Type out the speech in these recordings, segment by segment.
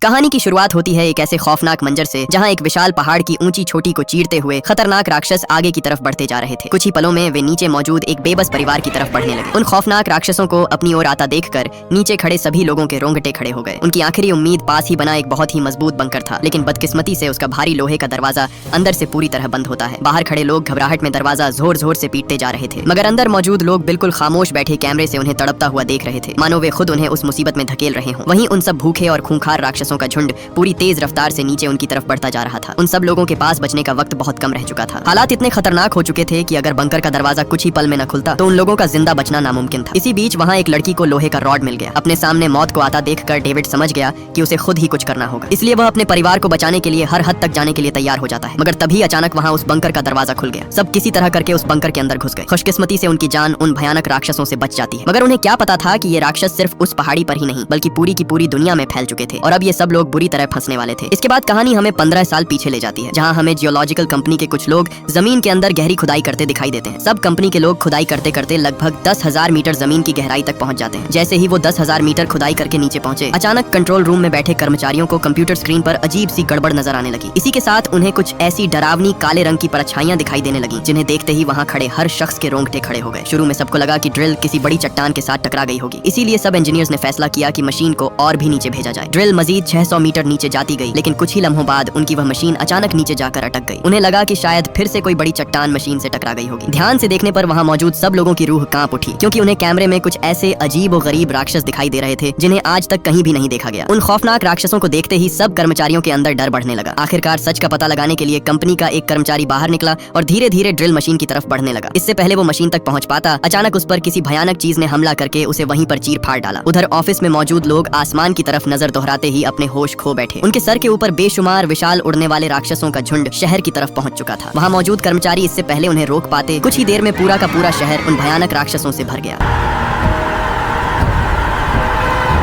कहानी की शुरुआत होती है एक ऐसे खौफनाक मंजर से जहां एक विशाल पहाड़ की ऊंची चोटी को चीरते हुए खतरनाक राक्षस आगे की तरफ बढ़ते जा रहे थे। कुछ ही पलों में वे नीचे मौजूद एक बेबस परिवार की तरफ बढ़ने लगे। उन खौफनाक राक्षसों को अपनी ओर आता देखकर नीचे खड़े सभी लोगों के रोंगटे खड़े हो गए। उनकी आखिरी उम्मीद पास ही बना एक बहुत ही मजबूत बंकर था, लेकिन बदकिस्मती से उसका भारी लोहे का दरवाजा अंदर से पूरी तरह बंद होता है। बाहर खड़े लोग घबराहट में दरवाजा जोर जोर से पीटते जा रहे थे, मगर अंदर मौजूद लोग बिल्कुल खामोश बैठे कैमरे से उन्हें तड़पता हुआ देख रहे थे, मानो वे खुद उन्हें उस मुसीबत में धकेल रहे हों। वहीं उन सब भूखे और खूंखार राक्षसों का झुंड पूरी तेज रफ्तार से नीचे उनकी तरफ बढ़ता जा रहा था। उन सब लोगों के पास बचने का वक्त बहुत कम रह चुका था। हालात इतने खतरनाक हो चुके थे कि अगर बंकर का दरवाजा कुछ ही पल में न खुलता तो उन लोगों का जिंदा बचना नामुमकिन था। इसी बीच वहाँ एक लड़की को लोहे का रॉड मिल गया। अपने सामने मौत को आता देखकर डेविड समझ गया कि उसे खुद ही कुछ करना होगा, इसलिए वह अपने परिवार को बचाने के लिए हर हद तक जाने के लिए तैयार हो जाता है। मगर तभी अचानक वहाँ उस बंकर का दरवाजा खुल गया। सब किसी तरह करके उस बंकर के अंदर घुस गए। खुशकिस्मती से उनकी जान उन भयानक राक्षसों से बच जाती है, मगर उन्हें क्या पता था कि ये राक्षस सिर्फ उस पहाड़ी पर ही नहीं बल्कि पूरी की पूरी दुनिया में फैल चुके थे और अब ये सब लोग बुरी तरह फंसने वाले थे। इसके बाद कहानी हमें 15 साल पीछे ले जाती है, जहां हमें जियोलॉजिकल कंपनी के कुछ लोग जमीन के अंदर गहरी खुदाई करते दिखाई देते हैं। सब कंपनी के लोग खुदाई करते करते लगभग 10,000 मीटर जमीन की गहराई तक पहुंच जाते हैं। जैसे ही वो 10,000 मीटर खुदाई करके नीचे पहुंचे, अचानक कंट्रोल रूम में बैठे कर्मचारियों को कंप्यूटर स्क्रीन पर अजीब सी गड़बड़ नजर आने लगी। इसी के साथ उन्हें कुछ ऐसी डरावनी काले रंग की परछाइयां दिखाई देने लगी, जिन्हें देखते ही वहां खड़े हर शख्स के रोंगटे खड़े हो गए। शुरू में सबको लगा कि ड्रिल किसी बड़ी चट्टान के साथ टकरा गई होगी, इसीलिए सब इंजीनियर्स ने फैसला किया कि मशीन को और भी नीचे भेजा जाए। ड्रिल मजीद 600 मीटर नीचे जाती गई, लेकिन कुछ ही लम्हों बाद उनकी वह मशीन अचानक नीचे जाकर अटक गई। उन्हें लगा कि शायद फिर से कोई बड़ी चट्टान मशीन से टकरा गई होगी। ध्यान से देखने पर वहां मौजूद सब लोगों की रूह कांप उठी, क्योंकि उन्हें कैमरे में कुछ ऐसे अजीब और गरीब राक्षस दिखाई दे रहे थे जिन्हें आज तक कहीं भी नहीं देखा गया। उन खौफनाक राक्षसों को देखते ही सब कर्मचारियों के अंदर डर बढ़ने लगा। आखिरकार सच का पता लगाने के लिए कंपनी का एक कर्मचारी बाहर निकला और धीरे धीरे ड्रिल मशीन की तरफ बढ़ने लगा। इससे पहले वो मशीन तक पहुंच पाता, अचानक उस पर किसी भयानक चीज ने हमला करके उसे वहीं पर चीर फाड़ डाला। उधर ऑफिस में मौजूद लोग आसमान की तरफ नजर दोहराते ही अपने होश खो बैठे। उनके सर के ऊपर बेशुमार विशाल उड़ने वाले राक्षसों का झुंड शहर की तरफ पहुंच चुका था। वहां मौजूद कर्मचारी इससे पहले उन्हें रोक पाते, कुछ ही देर में पूरा का पूरा शहर उन भयानक राक्षसों से भर गया।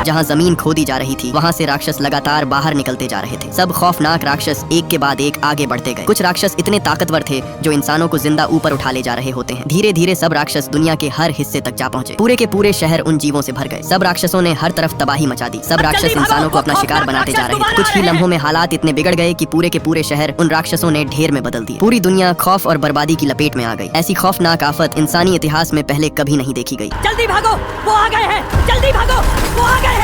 जहां जमीन खोदी जा रही थी, वहां से राक्षस लगातार बाहर निकलते जा रहे थे। सब खौफनाक राक्षस एक के बाद एक आगे बढ़ते गए। कुछ राक्षस इतने ताकतवर थे जो इंसानों को जिंदा ऊपर उठा ले जा रहे होते हैं। धीरे धीरे सब राक्षस दुनिया के हर हिस्से तक जा पहुंचे। पूरे के पूरे शहर उन जीवों से भर गए। सब राक्षसों ने हर तरफ तबाही मचा दी। सब राक्षस इंसानों को अपना शिकार बनाते जा रहे थे। कुछ ही लम्हों में हालात इतने बिगड़ गए कि पूरे के पूरे शहर उन राक्षसों ने ढेर में बदल दिए। पूरी दुनिया खौफ और बर्बादी की लपेट में आ गई। ऐसी खौफनाक आफत इंसानी इतिहास में पहले कभी नहीं देखी गई। जल्दी भागो, वो आ गए हैं! जल्दी भागो, वो आ गए हैं!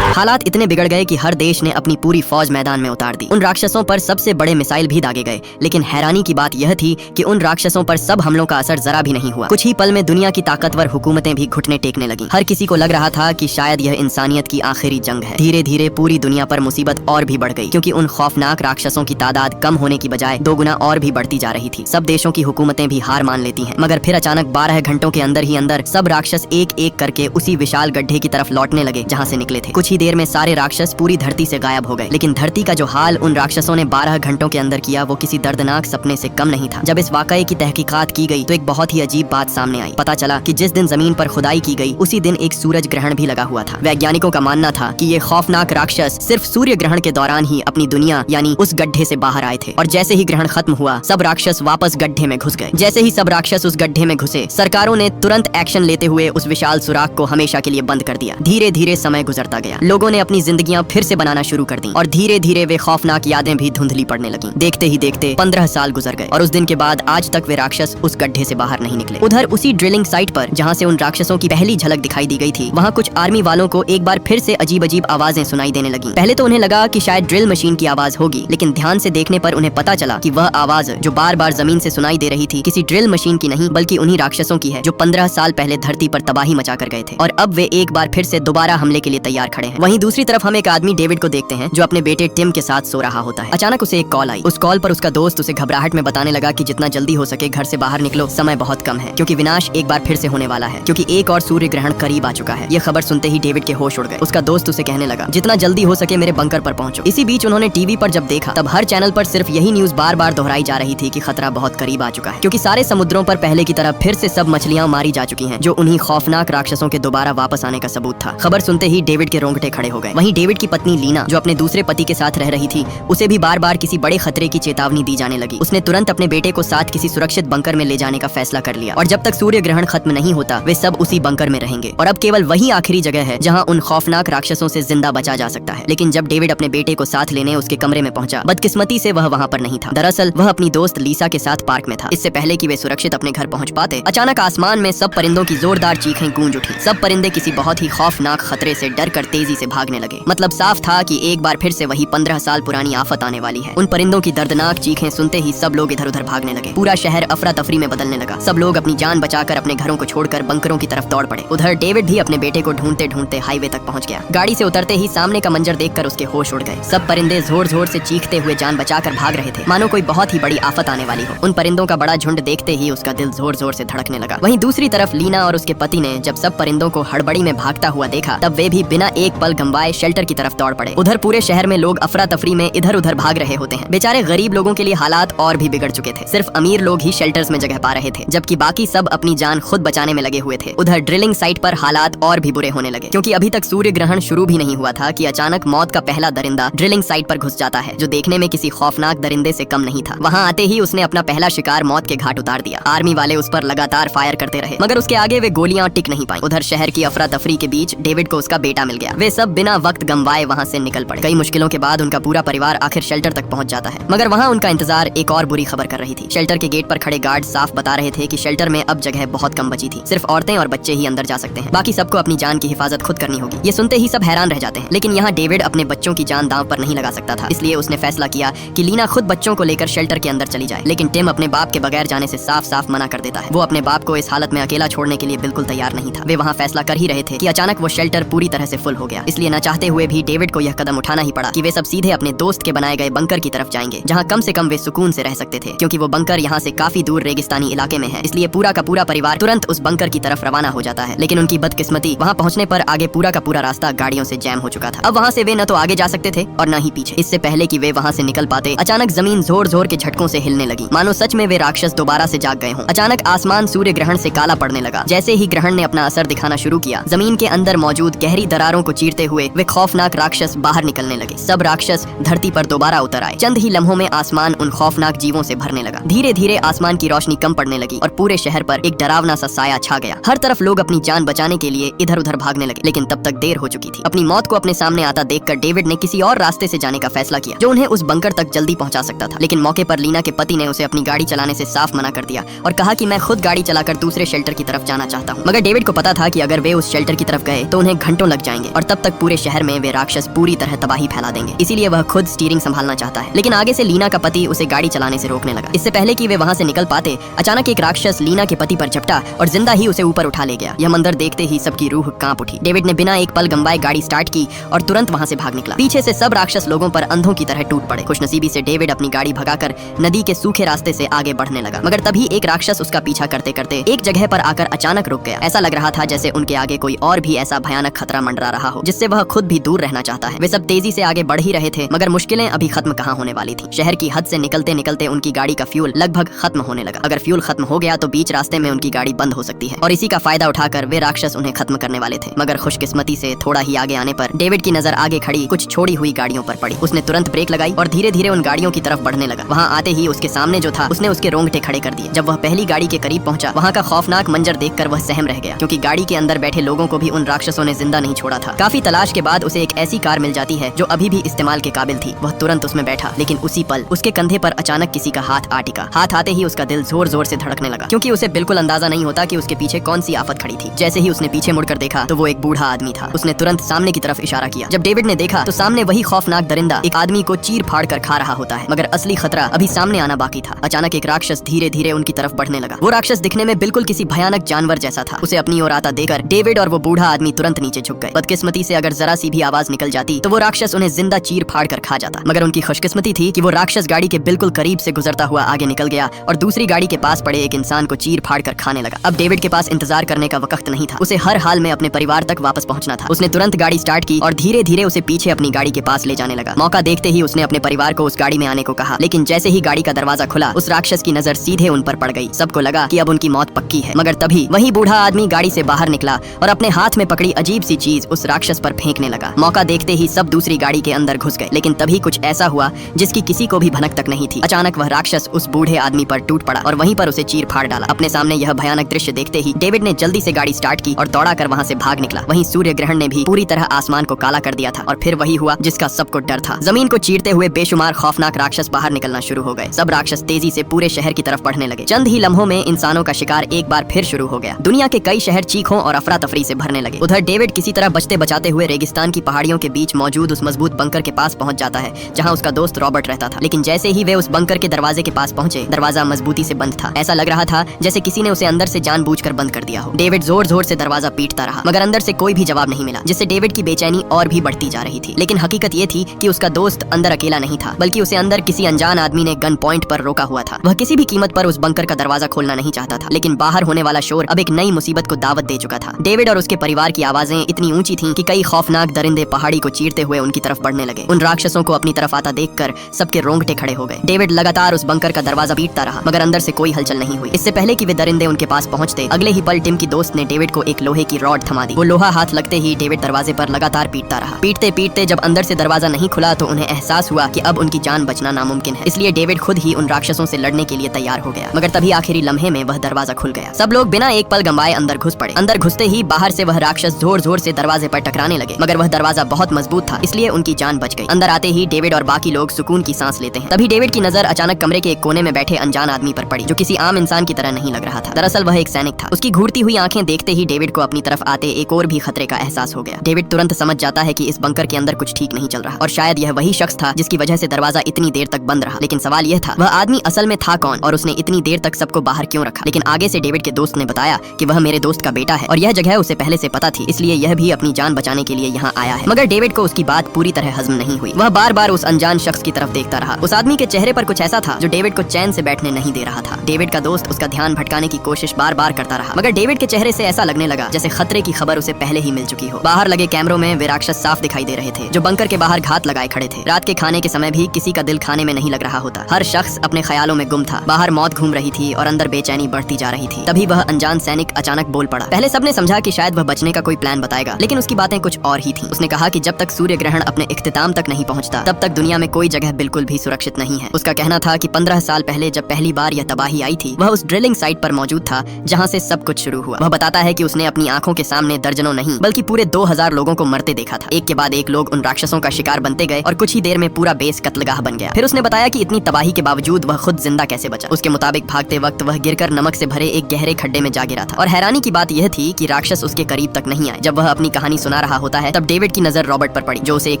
हालात इतने बिगड़ गए कि हर देश ने अपनी पूरी फौज मैदान में उतार दी। उन राक्षसों पर सबसे बड़े मिसाइल भी दागे गए, लेकिन हैरानी की बात यह थी कि उन राक्षसों पर सब हमलों का असर जरा भी नहीं हुआ। कुछ ही पल में दुनिया की ताकतवर हुकूमतें भी घुटने टेकने लगीं। हर किसी को लग रहा था कि शायद यह इंसानियत की आखिरी जंग है। धीरे धीरे पूरी दुनिया पर मुसीबत और भी बढ़ गई, क्योंकि उन खौफनाक राक्षसों की तादाद कम होने की बजाय 2 गुना और भी बढ़ती जा रही थी। सब देशों की हुकूमतें भी हार मान लेती हैं, मगर फिर अचानक 12 घंटों के अंदर ही अंदर सब राक्षस एक एक करके उसी विशाल गड्ढे की तरफ लौटने लगे जहाँ से निकले थे। कुछ ही देर में सारे राक्षस पूरी धरती से गायब हो गए, लेकिन धरती का जो हाल उन राक्षसों ने 12 घंटों के अंदर किया वो किसी दर्दनाक सपने से कम नहीं था। जब इस वाकये की तहकीकात की गई तो एक बहुत ही अजीब बात सामने आई। पता चला कि जिस दिन जमीन पर खुदाई की गई उसी दिन एक सूरज ग्रहण भी लगा हुआ था। वैज्ञानिकों का मानना था कि ये खौफनाक राक्षस सिर्फ सूर्य ग्रहण के दौरान ही अपनी दुनिया यानी उस गड्ढे से बाहर आए थे, और जैसे ही ग्रहण खत्म हुआ सब राक्षस वापस गड्ढे में घुस गए। जैसे ही सब राक्षस उस गड्ढे में घुसे, सरकारों ने तुरंत एक्शन लेते हुए उस विशाल सुराख को हमेशा के लिए बंद कर दिया। धीरे धीरे समय गुजरता गया, लोगों ने अपनी जिंदगियां फिर से बनाना शुरू कर दी और धीरे धीरे वे खौफनाक यादें भी धुंधली पड़ने लगी। देखते ही देखते 15 साल गुजर गए और उस दिन के बाद आज तक वे राक्षस उस गड्ढे से बाहर नहीं निकले। उधर उसी ड्रिलिंग साइट पर जहां से उन राक्षसों की पहली झलक दिखाई दी गई थी, वहां कुछ आर्मी वालों को एक बार फिर से अजीब अजीब आवाजें सुनाई देने लगी। पहले तो उन्हें लगा कि शायद ड्रिल मशीन की आवाज होगी, लेकिन ध्यान से देखने पर उन्हें पता चला कि वह आवाज जो बार बार जमीन से सुनाई दे रही थी किसी ड्रिल मशीन की नहीं बल्कि उन्हीं राक्षसों की है जो 15 साल पहले धरती पर तबाही मचा कर गए थे, और अब वे एक बार फिर से दोबारा हमले के लिए तैयार खड़े हैं। वहीं दूसरी तरफ हम एक आदमी डेविड को देखते हैं जो अपने बेटे टिम के साथ सो रहा होता है। अचानक उसे एक कॉल आई। उस कॉल पर उसका दोस्त उसे घबराहट में बताने लगा कि जितना जल्दी हो सके घर से बाहर निकलो, समय बहुत कम है, क्योंकि विनाश एक बार फिर से होने वाला है, क्योंकि एक और सूर्य ग्रहण करीब आ चुका है। यह खबर सुनते ही डेविड के होश उड़ गए। उसका दोस्त उसे कहने लगा जितना जल्दी हो सके मेरे बंकर पर पहुंचो। इसी बीच उन्होंने टीवी पर जब देखा तब हर चैनल पर सिर्फ यही न्यूज बार बार दोहराई जा रही थी कि खतरा बहुत करीब आ चुका है, क्योंकि सारे समुद्रों पर पहले की तरह फिर से सब मछलियां मारी जा चुकी हैं, जो उन्हीं खौफनाक राक्षसों के दोबारा वापस आने का सबूत था। खबर सुनते ही डेविड के रोंगटे खड़े हो गए। वहीं डेविड की पत्नी लीना, जो अपने दूसरे पति के साथ रह रही थी, उसे भी बार बार किसी बड़े खतरे की चेतावनी दी जाने लगी। उसने तुरंत अपने बेटे को साथ किसी सुरक्षित बंकर में ले जाने का फैसला कर लिया और जब तक सूर्य ग्रहण खत्म नहीं होता वे सब उसी बंकर में रहेंगे और अब केवल वही आखिरी जगह है जहां उन खौफनाक राक्षसों से जिंदा बचा जा सकता है। लेकिन जब डेविड अपने बेटे को साथ लेने उसके कमरे में पहुंचा, बदकिस्मती से वह वहां पर नहीं था। दरअसल वह अपनी दोस्त लीसा के साथ पार्क में था। इससे पहले कि वे सुरक्षित अपने घर पहुंच पाते, अचानक आसमान में सब परिंदों की जोरदार चीखें गूंज उठी। सब परिंदे किसी बहुत ही खौफनाक खतरे से डर कर तेजी से भागने लगे। मतलब साफ था कि एक बार फिर से वही 15 साल पुरानी आफत आने वाली है। उन परिंदों की दर्दनाक चीखें सुनते ही सब लोग इधर उधर भागने लगे। पूरा शहर अफरा तफरी में बदलने लगा। सब लोग अपनी जान बचाकर अपने घरों को छोड़कर बंकरों की तरफ दौड़ पड़े। उधर डेविड भी अपने बेटे को ढूंढते ढूंढते हाईवे तक पहुंच गया। गाड़ी से उतरते ही सामने का मंजर देखकर उसके होश उड़ गए। सब परिंदे जोर जोर से चीखते हुए जान बचाकर भाग रहे थे, मानो कोई बहुत ही बड़ी आफत आने वाली हो। उन परिंदों का बड़ा झुंड देखते ही उसका दिल जोर जोर से धड़कने लगा। वहीं दूसरी तरफ लीना और उसके पति ने जब सब परिंदों को हड़बड़ी में भागता हुआ देखा, तब वे भी बिना एक पल गंवाए शेल्टर की तरफ दौड़ पड़े। उधर पूरे शहर में लोग अफरा तफरी में इधर उधर भाग रहे होते हैं। बेचारे गरीब लोगों के लिए हालात और भी बिगड़ चुके थे। सिर्फ अमीर लोग ही शेल्टर्स में जगह पा रहे थे, जबकि बाकी सब अपनी जान खुद बचाने में लगे हुए थे। उधर ड्रिलिंग साइट पर हालात और भी बुरे होने लगे, क्योंकि अभी तक सूर्य ग्रहण शुरू भी नहीं हुआ था कि अचानक मौत का पहला दरिंदा ड्रिलिंग साइट पर घुस जाता है, जो देखने में किसी खौफनाक दरिंदे से कम नहीं था। वहां आते ही उसने अपना पहला शिकार मौत के घाट उतार दिया। आर्मी वाले उस पर लगातार फायर करते रहे, मगर उसके आगे वे गोलियां टिक नहीं पाई। उधर शहर की अफरा तफरी के बीच डेविड को उसका बेटा मिल गया। वे सब बिना वक्त गंवाए वहां से निकल पड़े। कई मुश्किलों के बाद उनका पूरा परिवार आखिर शेल्टर तक पहुंच जाता है, मगर वहां उनका इंतजार एक और बुरी खबर कर रही थी। शेल्टर के गेट पर खड़े गार्ड साफ बता रहे थे कि शेल्टर में अब जगह बहुत कम बची थी। सिर्फ औरतें और बच्चे ही अंदर जा सकते हैं, बाकी सबको अपनी जान की हिफाजत खुद करनी होगी। ये सुनते ही सब हैरान रह जाते हैं, लेकिन यहाँ डेविड अपने बच्चों की जान दांव पर नहीं लगा सकता था। इसलिए उसने फैसला किया कि लीना खुद बच्चों को लेकर शेल्टर के अंदर चली जाए। लेकिन टिम अपने बाप के बगैर जाने से साफ साफ मना कर देता है। वो अपने बाप को इस हालत में अकेला छोड़ने के लिए बिल्कुल तैयार नहीं था। वे वहाँ फैसला कर ही रहे थे कि अचानक वो शेल्टर पूरी तरह से फुल हो गया। इसलिए न चाहते हुए भी डेविड को यह कदम उठाना ही पड़ा कि वे सब सीधे अपने दोस्त के बनाए गए बंकर की तरफ जाएंगे, जहाँ कम से कम वे सुकून से रह सकते थे, क्योंकि वो बंकर यहाँ से काफी दूर रेगिस्तानी इलाके में है। इसलिए पूरा का पूरा परिवार तुरंत उस बंकर की तरफ रवाना हो जाता है। लेकिन उनकी बदकिस्मती, वहाँ पहुँचने पर आगे पूरा का पूरा रास्ता गाड़ियों से जैम हो चुका था। अब वहाँ से वे न तो आगे जा सकते थे और न ही पीछे। इससे पहले कि वे वहाँ से निकल पाते, अचानक जमीन जोर जोर के झटकों से हिलने लगी, मानो सच में वे राक्षस दोबारा से जाग गए हों। अचानक आसमान सूर्य ग्रहण से काला पड़ने लगा। जैसे ही ग्रहण ने अपना असर दिखाना शुरू किया, जमीन के अंदर मौजूद गहरी दरारों को चीरते हुए वे खौफनाक राक्षस बाहर निकलने लगे। सब राक्षस धरती पर दोबारा उतर आए। चंद ही लम्हों में आसमान उन खौफनाक जीवों से भरने लगा। धीरे धीरे आसमान की रोशनी कम पड़ने लगी और पूरे शहर पर एक डरावना सा साया छा गया। हर तरफ लोग अपनी जान बचाने के लिए इधर उधर भागने लगे, लेकिन तब तक देर हो चुकी थी। अपनी मौत को अपने सामने आता देखकर डेविड ने किसी और रास्ते से जाने का फैसला किया, जो उन्हें उस बंकर तक जल्दी पहुंचा सकता था। लेकिन मौके पर लीना के पति ने उसे अपनी गाड़ी चलाने से साफ मना कर दिया और कहा कि मैं खुद गाड़ी चलाकर दूसरे शेल्टर की तरफ जाना चाहता हूँ। मगर डेविड को पता था कि अगर वे उस शेल्टर की तरफ गए तो उन्हें घंटों लग जाएंगे और तब तक पूरे शहर में वे राक्षस पूरी तरह तबाही फैला देंगे। इसीलिए वह खुद स्टीयरिंग संभालना चाहता है। लेकिन आगे से लीना का पति उसे गाड़ी चलाने से रोकने लगा। इससे पहले कि वे वहाँ से निकल पाते, अचानक एक राक्षस लीना के पति पर झपटा और जिंदा ही उसे ऊपर उठा ले गया। यह मंजर देखते ही सबकी रूह कांप उठी। डेविड ने बिना एक पल गंवाए गाड़ी स्टार्ट की और तुरंत वहाँ से भाग निकला। पीछे से सब राक्षस लोगों पर अंधों की तरह टूट पड़े। खुशनसीबी से डेविड अपनी गाड़ी भगाकर नदी के सूखे रास्ते से आगे बढ़ने लगा, मगर तभी एक राक्षस उसका पीछा करते करते एक जगह पर आकर अचानक रुक गया। ऐसा लग रहा था जैसे उनके आगे कोई और भी ऐसा भयानक खतरा मंडरा रहा हो, जिससे वह खुद भी दूर रहना चाहता है। वे सब तेजी से आगे बढ़ ही रहे थे, मगर मुश्किलें अभी खत्म कहाँ होने वाली थी। शहर की हद से निकलते निकलते उनकी गाड़ी का फ्यूल लगभग खत्म होने लगा। अगर फ्यूल खत्म हो गया तो बीच रास्ते में उनकी गाड़ी बंद हो सकती है और इसी का फायदा उठाकर वे राक्षस उन्हें खत्म करने वाले थे। मगर खुशकिस्मती से थोड़ा ही आगे आने पर डेविड की नजर आगे खड़ी कुछ छोड़ी हुई गाड़ियों पर पड़ी। उसने तुरंत ब्रेक लगाई और धीरे धीरे उन गाड़ियों की तरफ बढ़ने लगा। वहाँ आते ही उसके सामने जो था उसने उसके रोंगटे खड़े कर दिए। जब वह पहली गाड़ी के करीब पहुंचा, वहाँ का खौफनाक मंजर देखकर वह सहम रह गया, क्योंकि गाड़ी के अंदर बैठे लोगों को भी उन राक्षसों ने जिंदा नहीं छोड़ा था। काफी तलाश के बाद उसे एक ऐसी कार मिल जाती है जो अभी भी इस्तेमाल के काबिल थी। वह तुरंत उसमें बैठा, लेकिन उसी पल उसके कंधे पर अचानक किसी का हाथ आ टिका। हाथ आते ही उसका दिल जोर जोर से धड़कने लगा, क्योंकि उसे बिल्कुल अंदाजा नहीं होता कि उसके पीछे कौन सी आफत खड़ी थी। जैसे ही उसने पीछे मुड़कर देखा तो वो एक बूढ़ा आदमी था। उसने तुरंत सामने की तरफ इशारा किया। जब डेविड ने देखा तो सामने वही खौफनाक दरिंदा एक आदमी को चीर फाड़ कर खा रहा होता है, मगर असली खतरा अभी सामने आना बाकी था। अचानक एक राक्षस धीरे धीरे उनकी तरफ बढ़ने लगा। वो राक्षस दिखने में बिल्कुल किसी भयानक जानवर जैसा था। उसे अपनी ओर आता देखकर डेविड और वो बूढ़ा आदमी तुरंत नीचे झुक गए। बदकिस्मती से अगर जरा सी भी आवाज निकल जाती तो वो राक्षस उन्हें जिंदा चीर फाड़ कर खा जाता। मगर उनकी खुशकिस्मती थी कि वो राक्षस गाड़ी के बिल्कुल करीब से गुजरता हुआ आगे निकल गया और दूसरी गाड़ी के पास पड़े एक इंसान को चीर फाड़ कर खाने लगा। अब डेविड के पास इंतजार करने का वक्त नहीं था। उसे हर हाल में अपने परिवार तक वापस पहुंचना था। उसने तुरंत गाड़ी स्टार्ट की और धीरे धीरे उसे पीछे अपनी गाड़ी के पास ले जाने लगा। मौका देखते ही उसने अपने परिवार को उस गाड़ी में आने को कहा, लेकिन जैसे ही गाड़ी का दरवाजा खुला उस राक्षस की नजर सीधे उन पर पड़ गई। सबको लगा कि अब उनकी मौत पक्की है, मगर तभी वही बूढ़ा आदमी गाड़ी से बाहर निकला और अपने हाथ में पकड़ी अजीब सी चीज उस राक्षस पर फेंकने लगा। मौका देखते ही सब दूसरी गाड़ी के अंदर घुस गए, लेकिन तभी कुछ ऐसा हुआ जिसकी किसी को भी भनक तक नहीं थी। अचानक वह राक्षस उस बूढ़े आदमी पर टूट पड़ा और वहीं पर उसे चीर फाड़ डाला। अपने सामने यह भयानक दृश्य देखते ही डेविड ने जल्दी से गाड़ी स्टार्ट की और दौड़ा कर वहाँ से भाग निकला। वहीं सूर्य ग्रहण ने भी पूरी तरह आसमान को काला कर दिया था और फिर वही हुआ जिसका सबको डर था। जमीन को चीरते हुए बेशुमार खौफनाक राक्षस बाहर निकलना शुरू हो गए। सब राक्षस तेजी से पूरे शहर की तरफ बढ़ने लगे। चंद ही लम्हों में इंसानों का शिकार एक बार फिर शुरू हो गया। दुनिया के कई शहर चीखों और अफरा तफरी से भरने लगे। उधर डेविड किसी तरह बचते बचाते हुए रेगिस्तान की पहाड़ियों के बीच मौजूद उस मजबूत बंकर के पास पहुंच जाता है जहां उसका दोस्त रॉबर्ट रहता था। लेकिन जैसे ही वे उस बंकर के दरवाजे के पास पहुंचे, दरवाजा मजबूती से बंद था। ऐसा लग रहा था जैसे किसी ने उसे अंदर से जानबूझकर बंद कर दिया हो। डेविड जोर जोर से दरवाजा पीटता रहा, मगर अंदर से कोई भी जवाब नहीं मिला, जिससे डेविड की बेचैनी और भी बढ़ती जा रही थी। लेकिन हकीकत ये थी कि उसका दोस्त अंदर अकेला नहीं था, बल्कि उसे अंदर किसी अनजान आदमी ने गन पॉइंट पर रोका हुआ था। वह किसी भी कीमत पर उस बंकर का दरवाजा खोलना नहीं चाहता था, लेकिन बाहर होने वाला शोर अब एक नई मुसीबत को दावत दे चुका था। डेविड और उसके परिवार की आवाजें इतनी ऊंची थीं कि कई खौफनाक दरिंदे पहाड़ी को चीरते हुए उनकी तरफ बढ़ने लगे। उन राक्षसों को अपनी तरफ आता देखकर सबके रोंगटे खड़े हो गए। डेविड लगातार उस बंकर का दरवाजा पीटता रहा, मगर अंदर से कोई हलचल नहीं हुई। इससे पहले कि वे दरिंदे उनके पास पहुंचते, अगले ही पल टिम की दोस्त ने डेविड को एक लोहे की रॉड थमा दी। वो लोहा हाथ लगते ही डेविड दरवाजे पर लगातार पीटता रहा। पीटते पीटते जब अंदर से दरवाजा नहीं खुला तो उन्हें एहसास हुआ कि अब उनकी जान बचना नामुमकिन है। इसलिए डेविड खुद ही उन राक्षसों से लड़ने के लिए तैयार हो गया। मगर तभी आखिरी लम्हे में वह दरवाजा खुल गया। सब लोग बिना एक पल गंवाए अंदर घुस पड़े। अंदर घुसते ही बाहर से वह राक्षस जोर जोर से दरवाजे पर टकराने लगे, मगर वह दरवाजा बहुत मजबूत था, इसलिए उनकी जान बच गई। अंदर आते ही डेविड और बाकी लोग सुकून की सांस लेते हैं। तभी डेविड की नजर अचानक कमरे के एक कोने में बैठे अनजान आदमी पर पड़ी, जो किसी आम इंसान की तरह नहीं लग रहा था। दरअसल वह एक सैनिक था। उसकी घूरती हुई आंखें देखते ही डेविड को अपनी तरफ आते एक और भी खतरे का एहसास हो गया। डेविड तुरंत समझ जाता है कि इस बंकर के अंदर कुछ ठीक नहीं चल रहा और शायद यह वही शख्स था जिसकी वजह से दरवाजा इतनी देर तक बंद रहा। लेकिन सवाल यह था, वह आदमी असल में था कौन और उसने इतनी देर तक सबको बाहर क्यों रखा। लेकिन आगे से डेविड के दोस्त ने बताया कि वह मेरे दोस्त का बेटा है और यह जगह उसे पहले से पता थी, इसलिए यह भी अपनी जान बचाने के लिए यहाँ आया है। मगर डेविड को उसकी बात पूरी तरह हजम नहीं हुई। वह बार बार उस अनजान शख्स की तरफ देखता रहा। उस आदमी के चेहरे पर कुछ ऐसा था जो डेविड को चैन से बैठने नहीं दे रहा था। डेविड का दोस्त उसका ध्यान भटकाने की कोशिश बार बार करता रहा, मगर डेविड के चेहरे से ऐसा लगने लगा जैसे खतरे की खबर उसे पहले ही मिल चुकी हो। बाहर लगे कैमरों में वे राक्षस साफ दिखाई दे रहे थे, जो बंकर के बाहर घात लगाए खड़े थे। रात के खाने के समय भी किसी का दिल खाने में नहीं लग रहा होता। हर शख्स अपने ख्यालों में गुम था। बाहर मौत घूम रही थी और अंदर बेचैनी बढ़ती जा रही थी। तभी वह अनजान सैनिक अचानक बोल पड़ा। पहले सबने समझा कि शायद वह बचने का कोई प्लान बताएगा, लेकिन उसकी बातें कुछ और ही थीं। उसने कहा कि जब तक सूर्य ग्रहण अपने इख्तिताम तक नहीं पहुंचता, तब तक दुनिया में कोई जगह बिल्कुल भी सुरक्षित नहीं है। उसका कहना था कि 15 साल पहले जब पहली बार यह तबाही आई थी, वह उस ड्रिलिंग साइट पर मौजूद था जहां से सब कुछ शुरू हुआ। वह बताता है कि उसने अपनी आंखों के सामने दर्जनों नहीं बल्कि पूरे 2000 लोगों को मरते देखा था। एक के बाद एक लोग उन राक्षसों का शिकार बनते गए और कुछ ही देर में पूरा बेस कत्लगाह बन गया। फिर उसने बताया कि इतनी तबाही के बावजूद वह खुद जिंदा कैसे बचा। उसके मुताबिक भागते वक्त वह गिरकर नमक से भरे एक गहरे खड्डे में जा गिरा था और हैरानी की बात यह थी कि राक्षस उसके करीब तक नहीं आए। जब वह अपनी कहानी सुना रहा होता है, तब डेविड की नजर रॉबर्ट पर पड़ी, जो उसे एक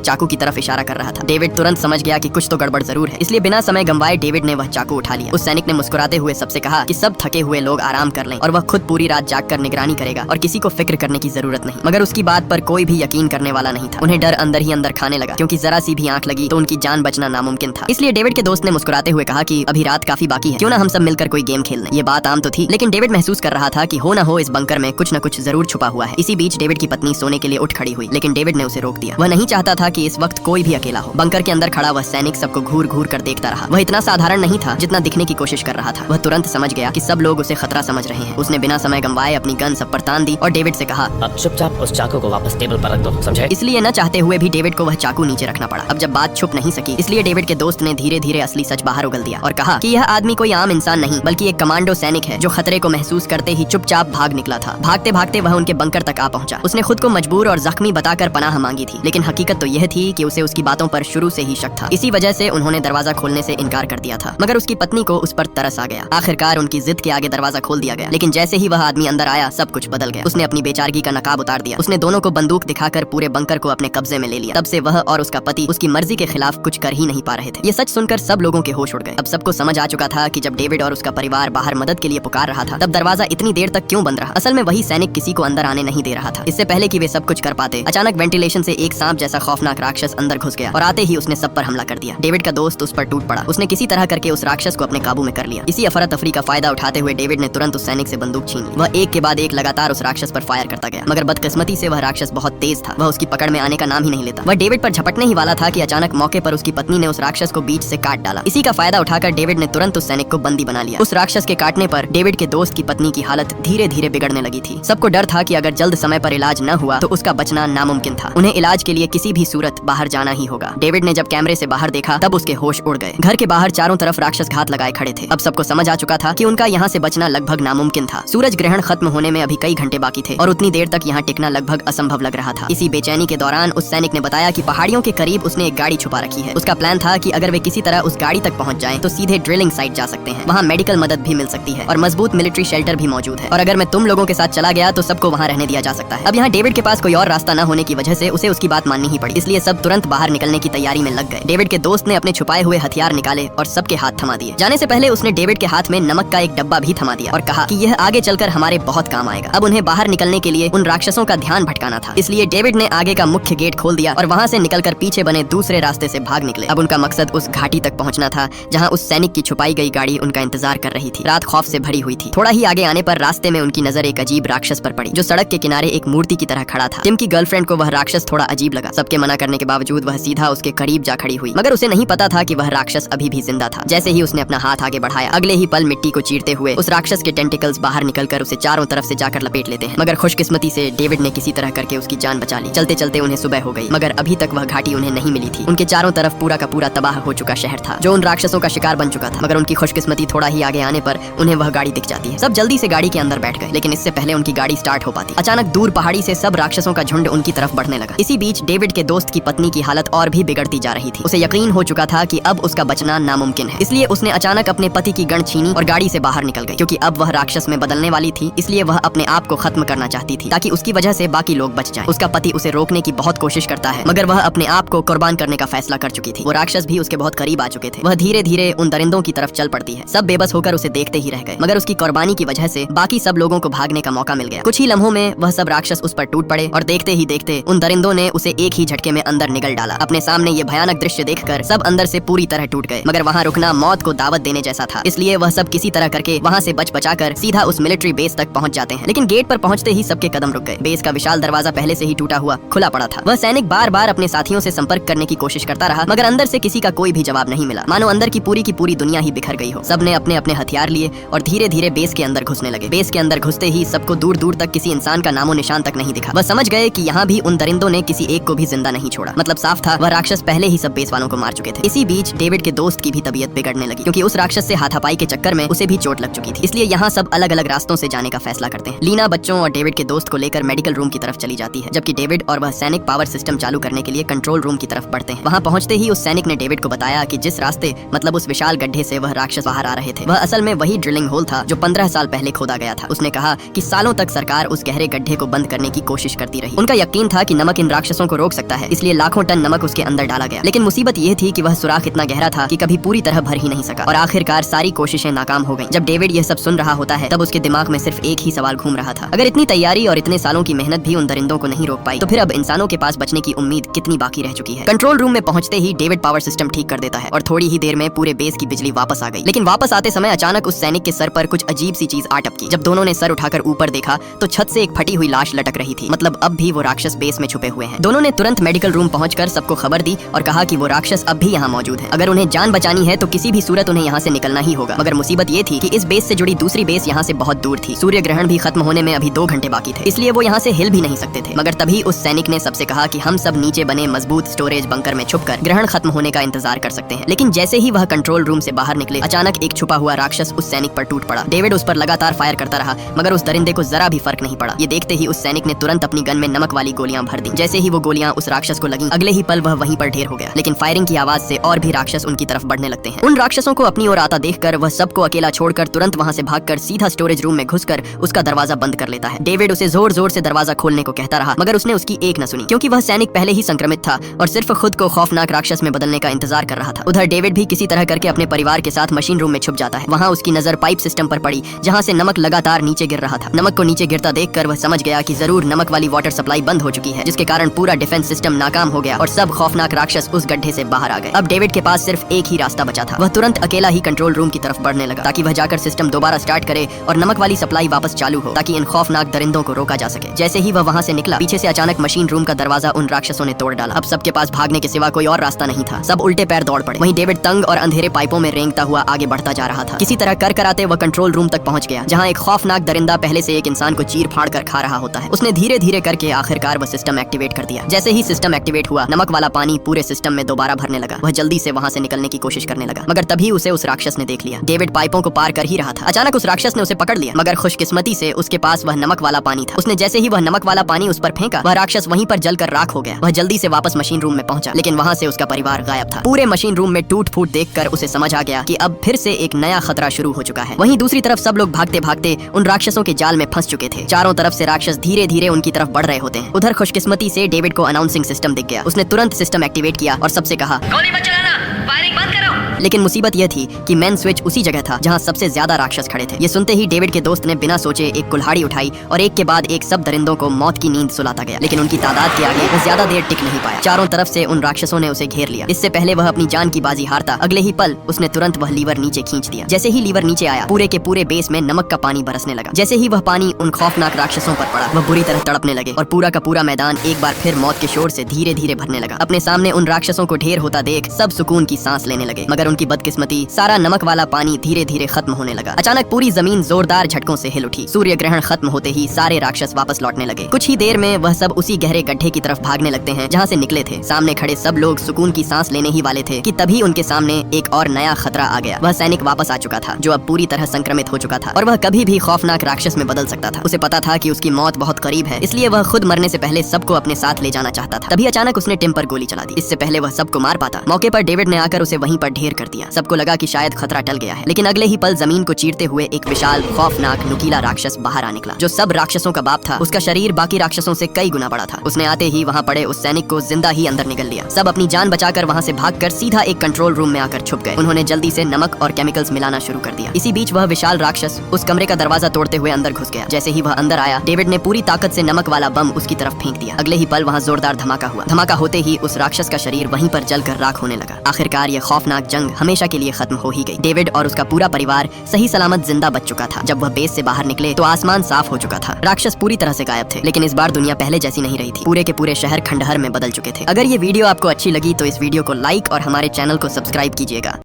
चाकू की तरफ इशारा कर रहा था। डेविड तुरंत समझ गया कि कुछ तो गड़बड़ जरूर है, इसलिए बिना समय गंवाए डेविड ने वह चाकू उठा लिया। उस सैनिक ने मुस्कुराते हुए सबसे कहा कि सब थके हुए लोग आराम कर लें और वह खुद पूरी रात जागकर निगरानी करेगा और किसी को फिक्र करने की जरूरत नहीं। मगर उसकी बात पर कोई भी यकीन करने वाला नहीं था। उन्हें डर अंदर ही अंदर खाने लगा, क्योंकि जरा सी भी आंख लगी तो उनकी जान बचना नामुमकिन था। इसलिए डेविड के दोस्त ने मुस्कुराते हुए कहा कि अभी रात काफी बाकी है, क्यों ना हम सब मिलकर कोई गेम खेल लें। ये बात आम तो थी, लेकिन डेविड महसूस कर रहा था कि हो ना हो इस बंकर में कुछ न कुछ जरूर छुपा हुआ है। इसी बीच डेविड की पत्नी सोने के लिए उठ खड़ी हुई, लेकिन डेविड ने उसे रोक दिया। वह नहीं चाहता था कि इस वक्त कोई भी अकेला हो। बंकर के अंदर खड़ा वह सैनिक सबको घूर घूर कर देखता रहा। वह इतना साधारण नहीं था जितना दिखने की कोशिश कर रहा था। वह तुरंत समझ गया कि सब लोग उसे खतरा समझ रहे हैं। उसने बिना समय गंवाए अपनी गन सब पर तान दी और डेविड से कहा, अब चुपचाप उस चाकू को वापस टेबल पर रख दो, समझे? इसलिए न चाहते हुए भी डेविड को वह चाकू नीचे रखना पड़ा। अब जब बात छुप नहीं सकी, इसलिए डेविड के दोस्त ने धीरे धीरे असली सच बाहर उगल दिया और कहा कि यह आदमी कोई आम इंसान नहीं बल्कि एक कमांडो सैनिक है, जो खतरे को महसूस करते ही चुपचाप भाग निकला था। भागते भागते वह उनके बंकर तक आ पहुंचा। उसने खुद को मजबूर और जख्मी बताकर पनाह मांगी थी, लेकिन हकीकत तो यह थी कि उसे उसकी बातों पर शुरू से ही शक था। इसी वजह से उन्होंने दरवाजा खोलने से इनकार कर दिया था। मगर उसकी पत्नी को उस पर तरस आ गया। आखिरकार उनकी जिद के आगे दरवाजा खोल दिया गया, लेकिन जैसे ही वह आदमी अंदर आया, सब कुछ बदल गया। उसने अपनी बेचारगी का नकाब उतार दिया। उसने दोनों को बंदूक दिखाकर पूरे बंकर को अपने कब्जे में ले लिया। तब से वह और उसका पति उसकी मर्जी के खिलाफ कुछ कर ही नहीं पा रहे थे। ये सच सुनकर सब लोगों के होश उड़ गए। अब सबको समझ आ चुका था कि जब डेविड और उसका परिवार बाहर मदद के लिए पुकार रहा था, तब दरवाजा इतनी देर तक क्यों बंद रहा। असल में वही सैनिक किसी को अंदर आने नहीं दे रहा था। इससे पहले कि वे सब कुछ कर पाते, अचानक वेंटिलेशन से एक सांप जैसा खौफनाक राक्षस अंदर घुस गया और आते ही उसने सब पर हमला कर दिया। डेविड का दोस्त उस पर टूट पड़ा। उसने किसी तरह करके उस राक्षस को अपने काबू में कर लिया। इसी अफरा तफरी का फायदा उठाते हुए डेविड ने तुरंत उस सैनिक से बंदूक छीन ली। वह एक के बाद एक लगातार उस राक्षस पर फायर करता गया, मगर बदकिस्मती से वह राक्षस बहुत तेज था। वह उसकी पकड़ में आने का नाम ही नहीं लेता। वह डेविड पर झपटने ही वाला था कि अचानक मौके पर उसकी पत्नी ने उस राक्षस को बीच से काट डाला। इसी का फायदा उठाकर डेविड ने तुरंत उस सैनिक को बंदी बना लिया। उस राक्षस के काटने पर डेविड के दोस्त की पत्नी की हालत धीरे धीरे बिगड़ने लगी थी। सबको डर था कि अगर जल्द समय पर इलाज न हुआ तो उसका बचना नामुमकिन था। उन्हें इलाज के लिए किसी भी सूरत बाहर जाना ही होगा। डेविड ने जब कैमरे से बाहर देखा तब उसके होश उड़ गए। घर के बाहर चारों तरफ राक्षस घात लगाए खड़े थे। अब सबको समझ आ चुका था कि उनका यहाँ से बचना लगभग नामुमकिन था। सूरज ग्रहण खत्म होने में अभी कई घंटे बाकी थे और उतनी देर तक यहाँ टिकना लगभग असंभव लग रहा था। इसी बेचैनी के दौरान उस सैनिक ने बताया कि पहाड़ियों के करीब उसने एक गाड़ी छुपा रखी है। उसका प्लान था कि अगर वे किसी तरह उस गाड़ी तक पहुंच जाएं तो सीधे ड्रिलिंग साइट जा सकते हैं। वहाँ मेडिकल मदद भी मिल सकती है और मजबूत मिलिट्री शेल्टर भी मौजूद है। और अगर मैं तुम लोगों के साथ चला गया तो सबको वहाँ रहने दिया जा सकता है। अब यहाँ डेविड के पास कोई और रास्ता न होने की वजह से उसे उसकी बात माननी ही पड़ी। इसलिए सब तुरंत बाहर निकलने की तैयारी में लग गए। डेविड के दोस्त ने अपने छुपाए हुए हथियार निकाले और सबके हाथ थमा दिए। जाने से पहले उसने डेविड के हाथ में नमक का एक डब्बा भी थमा दिया और कहा कि यह आगे चलकर हमारे बहुत काम आएगा। अब उन्हें बाहर निकलने के लिए उन राक्षसों का ध्यान भटकाना था। इसलिए डेविड ने आगे का मुख्य गेट खोल दिया और वहाँ से निकलकर पीछे बने दूसरे रास्ते से भाग निकले। अब उनका मकसद उस घाटी तक पहुँचना था जहाँ उस सैनिक की छुपाई गई गाड़ी उनका इंतजार कर रही थी। रात खौफ से भरी हुई थी। थोड़ा ही आगे आने पर रास्ते में उनकी नजर एक अजीब राक्षस पर पड़ी जो सड़क के किनारे एक मूर्ति की तरह खड़ा था। टिम की गर्लफ्रेंड को वह राक्षस थोड़ा अजीब लगा। सबके मना करने के बावजूद वह सीधा उसके करीब जा खड़ी हुई, मगर उसे नहीं पता था कि वह राक्षस अभी भी जिंदा था। जैसे ही उसने अपना हाथ आगे बढ़ाया, अगले ही पल मिट्टी को चीरते हुए उस राक्षस के टेंटिकल्स बाहर निकलकर उसे चारों तरफ से जाकर लपेट लेते हैं। मगर खुशकिस्मती से डेविड ने किसी तरह करके उसकी जान बचा ली। चलते चलते उन्हें सुबह हो गई, मगर अभी तक वह घाटी उन्हें नहीं मिली थी। उनके चारों तरफ पूरा का पूरा तबाह हो चुका शहर था जो उन राक्षसों का शिकार बन चुका था। मगर उनकी खुशकिस्मती थोड़ा ही आगे आने पर उन्हें वह गाड़ी दिख जाती है। सब जल्दी से गाड़ी के अंदर बैठ गए, लेकिन इससे पहले उनकी गाड़ी स्टार्ट हो पाती। अचानक दूर पहाड़ी से सब राक्षसों का झुंड उनकी तरफ बढ़ने लगा। इसी बीच डेविड के दोस्त की पत्नी की हालत और भी बिगड़ती जा रही थी। उसे यकीन हो चुका था कि अब उसका बचना नामुमकिन है। इसलिए उसने अचानक अपने पति की गन छीनी और गाड़ी से बाहर निकल गई। क्योंकि अब वह राक्षस में बदलने वाली थी, इसलिए वह अपने आप को खत्म करना चाहती थी ताकि उसकी वजह से बाकी लोग बच जाएं। उसका पति उसे रोकने की बहुत कोशिश करता है, मगर वह अपने आप को कुर्बान करने का फैसला कर चुकी थी। वो राक्षस भी उसके बहुत करीब आ चुके थे। वह धीरे धीरे उन दरिंदों की तरफ चल पड़ती है। सब बेबस होकर उसे देखते ही रह गए, मगर उसकी कुर्बानी की वजह से बाकी सब लोगों को भागने का मौका मिल गया। कुछ ही लम्हों में वह सब राक्षस उस पर टूट पड़े और देखते ही देखते उन दरिंदों ने उसे एक ही झटके में अंदर निगल डाला। अपने सामने ये भयानक दृश्य देखकर सब अंदर से पूरी तरह टूट गए, मगर वहाँ रुकना मौत को दावत देने जैसा था। इसलिए वह सब किसी तरह करके वहाँ से बच बचाकर सीधा उस मिलिट्री बेस तक पहुँच जाते हैं। लेकिन गेट पर पहुँचते ही सबके कदम रुक गए। बेस का विशाल दरवाजा पहले से ही टूटा हुआ खुला पड़ा था। वह सैनिक बार बार अपने साथियों से संपर्क करने की कोशिश करता रहा, मगर अंदर से किसी का कोई भी जवाब नहीं मिला। मानो अंदर की पूरी दुनिया ही बिखर गई हो। सबने अपने अपने हथियार लिए और धीरे धीरे बेस के अंदर घुसने लगे। बेस के अंदर घुसते ही सबको दूर दूर तक किसी इंसान का नामो निशान तक नहीं दिखा। वह समझ गए कि यहाँ भी उन दरिंदों ने किसी एक को भी जिंदा नहीं छोड़ा। मतलब साफ था वह राक्षस पहले ही सब बेस वालों को मार चुके थे। इसी बीच डेविड के दोस्त की भी तबीयत बिगड़ने लगी, क्योंकि उस राक्षस से हाथापाई के चक्कर में उसे भी चोट लग चुकी थी। इसलिए यहाँ सब अलग अलग रास्तों से जाने का फैसला करते हैं। लीना बच्चों और डेविड के दोस्त को लेकर मेडिकल रूम की तरफ चली जाती है, जबकि डेविड और वह सैनिक पावर सिस्टम चालू करने के लिए कंट्रोल रूम की तरफ बढ़ते हैं। वहाँ पहुँचते ही उस सैनिक ने डेविड को बताया कि जिस रास्ते मतलब उस विशाल गड्ढे से वह राक्षस बाहर आ रहे थे, वह असल में वही ड्रिलिंग होल था जो 15 साल पहले खोदा गया था। उसने कहा कि सालों तक सरकार उस गहरे गड्ढे को बंद करने की कोशिश करती रही। उनका यकीन था कि नमक इन राक्षसों को रोक सकता है, इसलिए लाखों टन नमक उसके अंदर डाला गया। लेकिन मुसीबत यह थी कि वह सुराख इतना गहरा था कि कभी पूरी तरह भर ही नहीं सका और आखिरकार सारी कोशिशें नाकाम हो गईं। जब डेविड यह सब सुन रहा होता है तब उसके दिमाग में सिर्फ एक ही सवाल घूम रहा था, अगर इतनी तैयारी और इतने सालों की मेहनत भी उन दरिंदों को नहीं रोक पाई तो फिर अब इंसानों के पास बचने की उम्मीद कितनी बाकी रह चुकी है। कंट्रोल रूम में पहुंचते ही डेविड पावर सिस्टम ठीक कर देता है और थोड़ी ही देर में पूरे बेस की बिजली वापस आ गई। लेकिन वापस आते समय अचानक उस सैनिक के सर पर कुछ अजीब सी चीज आ टपकी। जब दोनों ने सर उठाकर ऊपर देखा तो छत से एक फटी हुई लाश लटक रही थी। मतलब अब भी वो राक्षस बेस में छुपे हुए हैं। दोनों ने तुरंत मेडिकल रूम पहुंचकर सबको खबर दी और कहा कि वो राक्षस अब भी यहाँ मौजूद है। अगर उन्हें जान बचानी है तो किसी भी सूरत उन्हें यहाँ से निकलना ही होगा। मगर मुसीबत ये थी कि इस बेस से जुड़ी दूसरी बेस यहाँ से बहुत दूर थी। सूर्य ग्रहण भी खत्म होने में अभी 2 घंटे बाकी थे, इसलिए वो यहाँ से हिल भी नहीं सकते थे। मगर तभी उस सैनिक ने सबसे कहा कि हम सब नीचे बने मजबूत स्टोरेज बंकर में छुपकर ग्रहण खत्म होने का इंतजार कर सकते हैं। लेकिन जैसे ही वह कंट्रोल रूम से बाहर निकले, अचानक एक छुपा हुआ राक्षस उस सैनिक पर टूट पड़ा। डेविड उस पर लगातार फायर करता रहा, मगर उस दरिंदे को जरा भी फर्क नहीं पड़ा। ये देखते ही उस सैनिक ने तुरंत अपनी गन में नमक वाली गोलियां भर दी। जैसे ही वो गोलियां उस राक्षस को लगीं, अगले ही पल वह वहीं पर ढेर हो गया। लेकिन फायरिंग की आवाज से और भी राक्षस उनकी तरफ बढ़ने लगते हैं। उन राक्षसों को अपनी ओर आता देखकर वह सबको अकेला छोड़कर तुरंत वहां से भागकर सीधा स्टोरेज रूम में घुसकर उसका दरवाजा बंद कर लेता है। डेविड उसे जोर जोर से दरवाजा खोलने को कहता रहा, मगर उसने उसकी एक न सुनी, क्योंकि वह सैनिक पहले ही संक्रमित था और सिर्फ खुद को खौफनाक राक्षस में बदलने का इंतजार कर रहा था। उधर डेविड भी किसी तरह करके अपने परिवार के साथ मशीन रूम में छुप जाता है। वहाँ उसकी नजर पाइप सिस्टम पर पड़ी, जहाँ से नमक लगातार नीचे गिर रहा था। नमक को नीचे गिरता देखकर वह समझ गया कि जरूर नमक वाली वाटर सप्लाई बंद हो चुकी है, जिसके कारण पूरा डिफेंस सिस्टम नाकाम हो गया और सब खौफनाक राक्षस उस गड्ढे से बाहर आ गए। अब डेविड के पास सिर्फ एक ही रास्ता बचा था। वह तुरंत अकेला ही कंट्रोल रूम की तरफ बढ़ने लगा ताकि वह जाकर सिस्टम दोबारा स्टार्ट करे और नमक वाली सप्लाई वापस चालू हो, ताकि इन खौफनाक दरिंदों को रोका जा सके। जैसे ही वह वहाँ से निकला, पीछे से अचानक मशीन रूम का दरवाजा उन राक्षसों ने तोड़ डाला। अब सबके पास भागने के सिवा कोई और रास्ता नहीं था। सब उल्टे पैर दौड़ पड़े। वहीं डेविड तंग और अंधेरे पाइपों में रेंगता हुआ आगे बढ़ता जा रहा था। किसी तरह कर कराते वह कंट्रोल रूम तक पहुंच गया, जहां एक खौफनाक दरिंदा पहले से एक इंसान को चीर फाड़ कर खा रहा होता है। उसने धीरे धीरे करके लिए आखिरकार वह सिस्टम एक्टिवेट कर दिया। जैसे ही सिस्टम एक्टिवेट हुआ, नमक वाला पानी पूरे सिस्टम में दोबारा भरने लगा। वह जल्दी से वहाँ से निकलने की कोशिश करने लगा, मगर तभी उसे उस राक्षस ने देख लिया। डेविड पाइपों को पार कर ही रहा था, अचानक उस राक्षस ने उसे पकड़ लिया, मगर खुशकिस्मती से उसके पास वह नमक वाला पानी था। उसने जैसे ही वह नमक वाला पानी उस पर फेंका, वह राक्षस वहीं पर जलकर राख हो गया। वह जल्दी से वापस मशीन रूम में पहुंचा, लेकिन वहाँ से उसका परिवार गायब था। पूरे मशीन रूम में टूट फूट देखकर उसे समझ आ गया कि अब फिर से एक नया खतरा शुरू हो चुका है। वहीं दूसरी तरफ सब लोग भागते भागते उन राक्षसों के जाल में फंस चुके थे। चारों तरफ से राक्षस धीरे धीरे उनकी तरफ बढ़ रहे होते हैं। उधर खुशकिस्मती से डेविड को अनाउंसिंग सिस्टम दिख गया। उसने तुरंत सिस्टम एक्टिवेट किया और सबसे कहा, गोली मत चलाना, फायरिंग बंद करो। लेकिन मुसीबत यह थी कि मेन स्विच उसी जगह था जहां सबसे ज्यादा राक्षस खड़े थे। ये सुनते ही डेविड के दोस्त ने बिना सोचे एक कुल्हाड़ी उठाई और एक के बाद एक सब दरिंदों को मौत की नींद सुलाता गया। लेकिन उनकी तादाद के आगे वो ज्यादा देर टिक नहीं पाया। चारों तरफ से उन राक्षसों ने उसे घेर लिया। इससे पहले वह अपनी जान की बाजी हारता, अगले ही पल उसने तुरंत वह लीवर नीचे खींच दिया। जैसे ही लीवर नीचे आया, पूरे के पूरे बेस में नमक का पानी बरसने लगा। जैसे ही वह पानी उन खौफनाक राक्षसों पर पड़ा, वह बुरी तरह तड़पने लगे और पूरा का पूरा मैदान एक बार फिर मौत के शोर से धीरे धीरे भरने लगा। अपने सामने उन राक्षसों को ढेर होता देख सब सुकून की सांस लेने लगे, मगर उनकी बदकिस्मती, सारा नमक वाला पानी धीरे धीरे खत्म होने लगा। अचानक पूरी जमीन जोरदार झटकों से हिल उठी। सूर्य ग्रहण खत्म होते ही सारे राक्षस वापस लौटने लगे। कुछ ही देर में वह सब उसी गहरे गड्ढे की तरफ भागने लगते हैं जहाँ से निकले थे। सामने खड़े सब लोग सुकून की सांस लेने ही वाले थे कि तभी उनके सामने एक और नया खतरा आ गया। वह सैनिक वापस आ चुका था, जो अब पूरी तरह संक्रमित हो चुका था और वह कभी भी खौफनाक राक्षस में बदल सकता था। उसे पता था कि उसकी मौत बहुत करीब है, इसलिए वह खुद मरने से पहले सबको अपने साथ ले जाना चाहता था। तभी अचानक उसने टिम पर गोली चला दी। इससे पहले वह सबको मार पाता, मौके पर डेविड ने आकर उसे वहीं पर ढेर कर दिया। सबको लगा कि शायद खतरा टल गया है, लेकिन अगले ही पल जमीन को चीरते हुए एक विशाल खौफनाक नुकीला राक्षस बाहर आ निकला, जो सब राक्षसों का बाप था। उसका शरीर बाकी राक्षसों से कई गुना बड़ा था। उसने आते ही वहाँ पड़े उस सैनिक को जिंदा ही अंदर निगल लिया। सब अपनी जान बचाकर वहाँ से भागकर सीधा एक कंट्रोल रूम में आकर छुप गए। उन्होंने जल्दी से नमक और केमिकल्स मिलाना शुरू कर दिया। इसी बीच वह विशाल राक्षस उस कमरे का दरवाजा तोड़ते हुए अंदर घुस गया। जैसे ही वह अंदर आया, डेविड ने पूरी ताकत से नमक वाला बम उसकी तरफ फेंक दिया। अगले ही पल वहाँ जोरदार धमाका हुआ। धमाका होते ही उस राक्षस का शरीर वहीं पर जलकर राख होने लगा। आखिरकार यह खौफनाक जंग हमेशा के लिए खत्म हो ही गई। डेविड और उसका पूरा परिवार सही सलामत जिंदा बच चुका था। जब वह बेस से बाहर निकले तो आसमान साफ हो चुका था। राक्षस पूरी तरह से गायब थे, लेकिन इस बार दुनिया पहले जैसी नहीं रही थी। पूरे के पूरे शहर खंडहर में बदल चुके थे। अगर ये वीडियो आपको अच्छी लगी तो इस वीडियो को लाइक और हमारे चैनल को सब्सक्राइब कीजिएगा।